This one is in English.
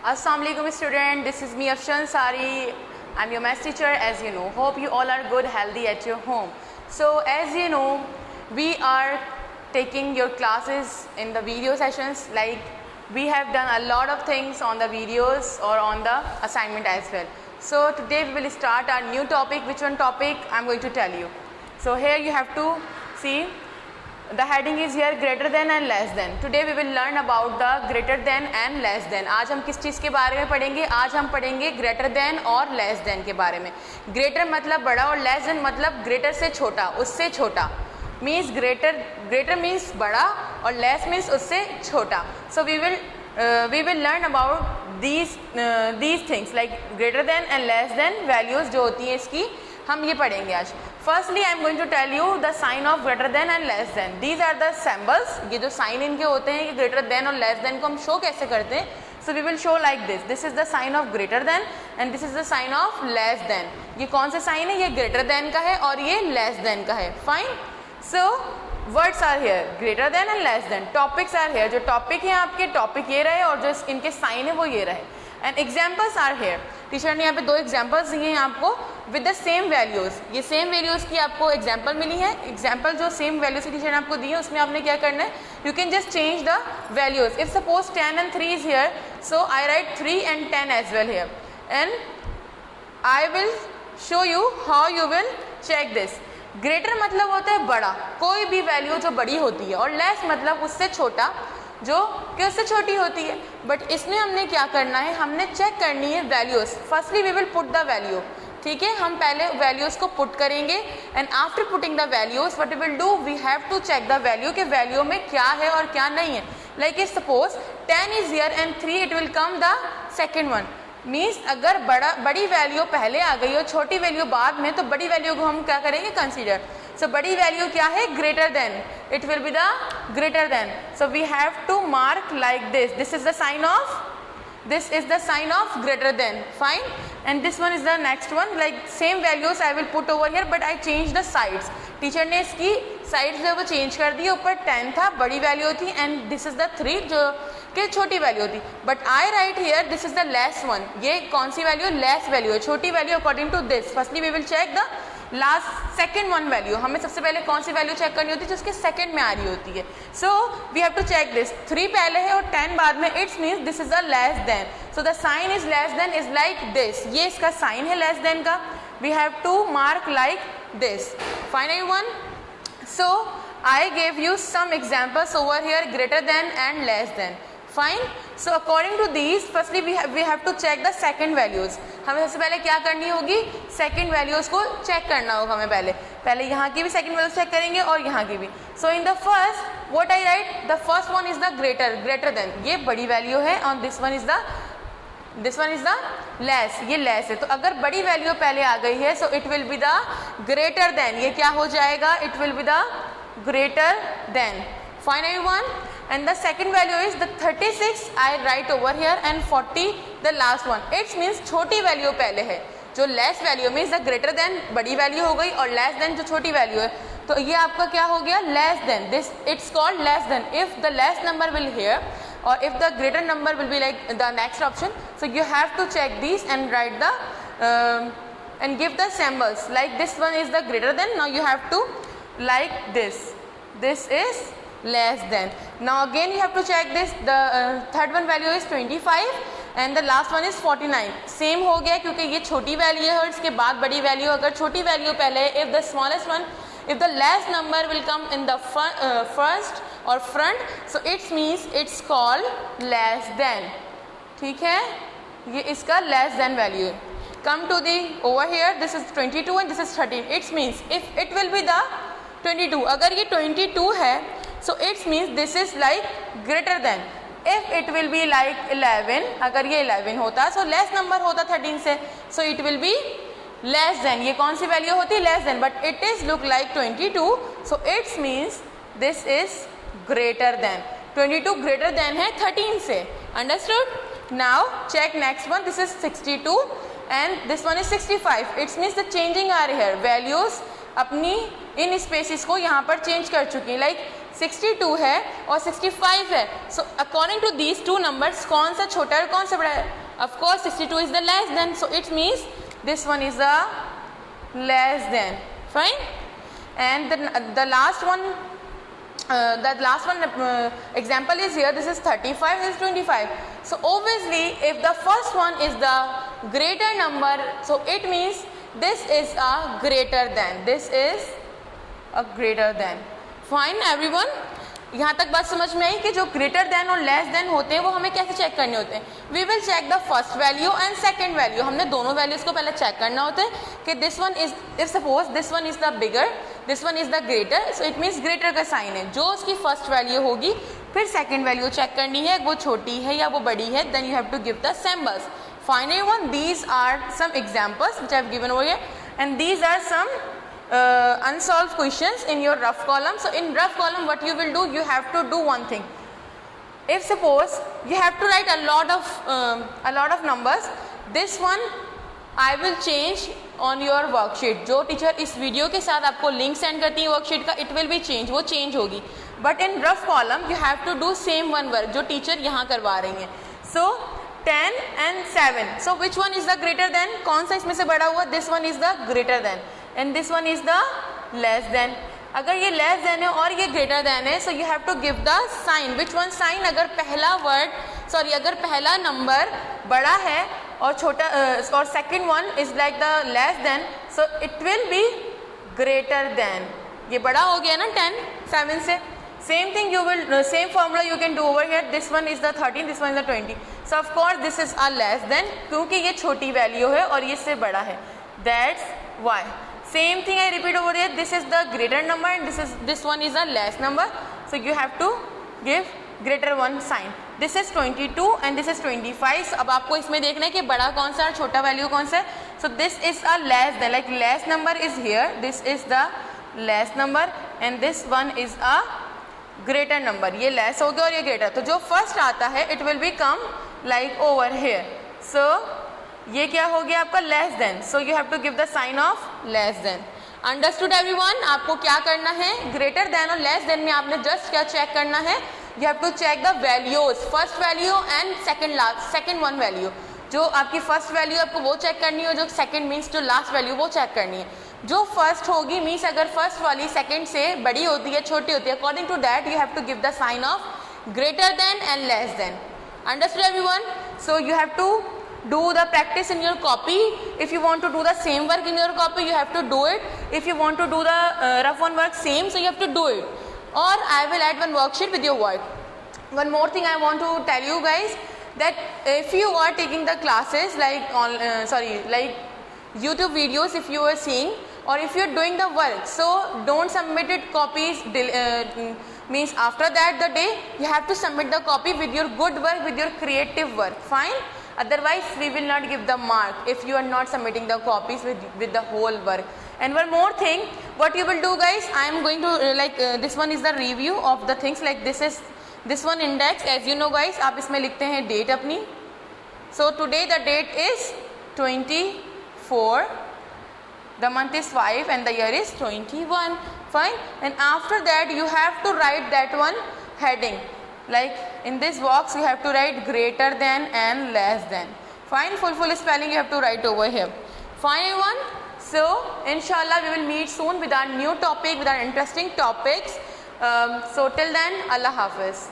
Assalamu alaikum student, this is me Afshan Sari. I'm your maths teacher as you know. Hope you all are good, healthy at your home. So as you know, we are taking your classes in the video sessions, like we have done a lot of things on the videos or on the assignment as well. So today we will start our new topic. Which one topic I'm going to tell you. So here you have to see. The heading is here greater than and less than. Today we will learn about the greater than and less than. आज हम किस चीज़ के बारे में पढ़ेंगे? आज हम पढ़ेंगे greater than और less than के बारे में. Greater मतलब बड़ा और less than मतलब greater से छोटा, उससे छोटा. Means greater means बड़ा और less means उससे छोटा. So we will learn about these things like greater than and less than values जो होती है इसकी हम ये पढ़ेंगे आज. Firstly, I am going to tell you the sign of greater than and less than. These are the symbols. ये जो sign इनके होते हैं कि greater than और less than को हम show कैसे करते हैं? So we will show like this. This is the sign of greater than and this is the sign of less than. ये कौन से sign है? ये greater than का है और ये less than का है. Fine. So words are here. Greater than and less than. Topics are here. जो topic है आपके topic ये रहे और जो इनके sign है वो ये रहे. And examples are here. Teacher ने यहाँ पे दो एग्जाम्पल्स दिए हैं आपको विद द सेम वैल्यूज़. ये सेम वैल्यूज़ की आपको एग्जाम्पल मिली है. एग्जाम्पल जो सेम वैल्यूज़ की टीचर ने आपको दी है उसमें आपने क्या करना है? You can just change the values. If suppose 10 and 3 is here, so I write 3 and 10 as well here, and I will show you how you will check this. Greater मतलब होता है बड़ा, कोई भी वैल्यू जो बड़ी होती है, और लेस मतलब उससे छोटा जो कि उससे छोटी होती है. बट इसमें हमने क्या करना है? हमने चेक करनी है values. Firstly we will put the value. ठीक है, हम पहले वैल्यूज़ को पुट करेंगे and after putting the values what we will do, we have to check the value के वैल्यू में क्या है और क्या नहीं है. Like if suppose 10 is here and 3 it will come the second one. Means अगर बड़ी वैल्यू पहले आ गई और छोटी वैल्यू बाद में, तो बड़ी वैल्यू को हम क्या करेंगे? कंसीडर. सो बड़ी वैल्यू क्या है? Greater than. It will be the greater than. So we have to mark like this. This is the sign of greater than. Fine. And this one is the next one. Like same values I will put over here but I change the sides. Teacher ने इसकी sides जो है वो change कर दी. ऊपर 10 था, बड़ी value थी, एंड दिस इज द 3 जो कि छोटी वैल्यू थी. But I write here this is the less one. ये कौन सी वैल्यू? लेस वैल्यू है, छोटी value according to this. Firstly we will check the last second one value. हमें सबसे पहले कौन सी वैल्यू चेक करनी होती है? जो उसके सेकेंड में आ रही होती है. So we have to check this. 3 पहले है और 10 बाद में. It's means this is the less than. So the sign is less than is like this. ये इसका साइन है लेस देन का. We have to mark like this. Final one. So I gave you some examples over here, greater than and less than. Fine. So according to these, firstly we have to check the second values. हमें सबसे पहले क्या करनी होगी? second values को check करना होगा हमें पहले यहाँ की भी second values check करेंगे और यहाँ की भी. So in the first, what I write? The first one is the greater than. ये बड़ी value है और this one is the less. ये less है. तो अगर बड़ी value पहले आ गई है, so it will be the greater than. ये क्या हो जाएगा? It will be the greater than. Final one. And the second value is the 36 I write over here and 40 the last one. It means छोटी value पहले है. जो less value means the greater than बड़ी value हो गई और less than जो छोटी value है. तो ये आपका क्या हो गया? Less than. This it's called less than. If the less number will here or if the greater number will be like the next option, so you have to check these and write the and give the symbols. Like this one is the greater than. Now you have to like this. This is less than. Now again you have to check this. The third one value is 25 and the last one is 49. Same हो गया क्योंकि ये छोटी value है और इसके बाद बड़ी वैल्यू. अगर छोटी वैल्यू पहले, if the smallest one, if the less number will come in the first or front, so it means it's called less than. ठीक है, ये इसका less than value. Come to the over here. This is 22 and this is 13. It means if it will be the 22. अगर ये 22 है, so it means this is like greater than. If it will be like 11, अगर ये 11 होता, so less number होता 13 से, so it will be less than. ये कौन सी वैल्यू होती? Less than. But it is look like 22, so it means this is greater than. 22 greater than है 13 से. Understood? Now check next one. This is 62 and this one is 65. It means the changing are here. Values अपनी इन spaces को यहाँ पर change कर चुकी हैं. Like 62 है और 65 है. So according to these two numbers, कौन सा छोटा है कौन सा बड़ा है? Of course 62 is the less than, so it means this one is the less than. Fine. And the last one example is here. This is 35, this is 25. So obviously if the first one is the greater number, so it means this is a greater than, this is a greater than. Fine everyone. यहाँ तक बात समझ में आई कि जो greater than और less than होते हैं वो हमें कैसे चेक करने होते हैं. We will check the first value and second value. हमने दोनों वैल्यूज को पहले चेक करना होता है कि this one is, if suppose this one is the bigger, this one is the greater, so it means greater का साइन है. जो उसकी फर्स्ट वैल्यू होगी फिर सेकेंड वैल्यू चेक करनी है, वो छोटी है या वो बड़ी है, then you have to give the symbols. Final one, these are some examples which I have given over here and these are some unsolved questions in your rough column. So in rough column what you will do, you have to do one thing. If suppose you have to write a lot of numbers, this one I will change on your worksheet. जो teacher इस video के साथ आपको link send करती है worksheet का, it will be change, वो change होगी. But in rough column you have to do same one work जो टीचर यहाँ करवा रही हैं. So 10 and 7. So which one is the greater than? कौन सा इसमें से बड़ा हुआ? This one is the greater than. And this one is the less than. अगर ये less than है और ये greater than है, so you have to give the sign. Which one sign? अगर पहला word, sorry, अगर पहला number बड़ा है और छोटा और second one is like the less than, so it will be greater than. ये बड़ा हो गया ना 10 7 से. Same thing you will, same formula you can do over here. This one is the 13, this one is the 20. So of course this is a less than, क्योंकि ये छोटी value है और ये इससे बड़ा है. That's why. Same thing I repeat over here. This is the greater number and this one is a less number. So you have to give greater one sign. This is 22 and this is 25. So अब आपको इसमें देखना है कि बड़ा कौन सा और छोटा value कौन सा है. So this is a less than, like less number is here. This is the less number and this one is a greater number. ये less हो गया और ये greater. तो जो first आता है it will become like over here. So ये क्या हो गया आपका less than. So you have to give the sign of less than. Understood everyone. आपको क्या करना है, ग्रेटर देन और लेस देन में आपने जस्ट क्या चेक करना है, you have to check the values, first value and second one value. जो आपकी फर्स्ट वैल्यू आपको वो चेक करनी है, जो second means to last value वो चेक करनी है. जो फर्स्ट होगी मीन्स अगर फर्स्ट वाली सेकंड से बड़ी होती है छोटी होती है, according to that you have to give the sign of greater than and less than. Understood everyone. So you have to do the practice in your copy. If you want to do the same work in your copy, you have to do it. If you want to do the rough one work same, so you have to do it. Or I will add one worksheet with your work. One more thing I want to tell you guys, that if you are taking the classes like on like YouTube videos, if you are seeing, or if you are doing the work, so don't submit it copies means after that the day you have to submit the copy with your good work, with your creative work. Fine. Otherwise we will not give the mark if you are not submitting the copies with the whole work. And one more thing, what you will do guys, I am going to this one is the review of the things, like this one index. As you know guys, आप इसमें लिखते हैं date अपनी. So today the date is 24, the month is 5 and the year is 21. Fine. And after that you have to write that one heading. Like in this box you have to write greater than and less than. Fine. Full spelling you have to write over here. Final one. So inshallah we will meet soon with our new topic, with our interesting topics. So till then, Allah Hafiz.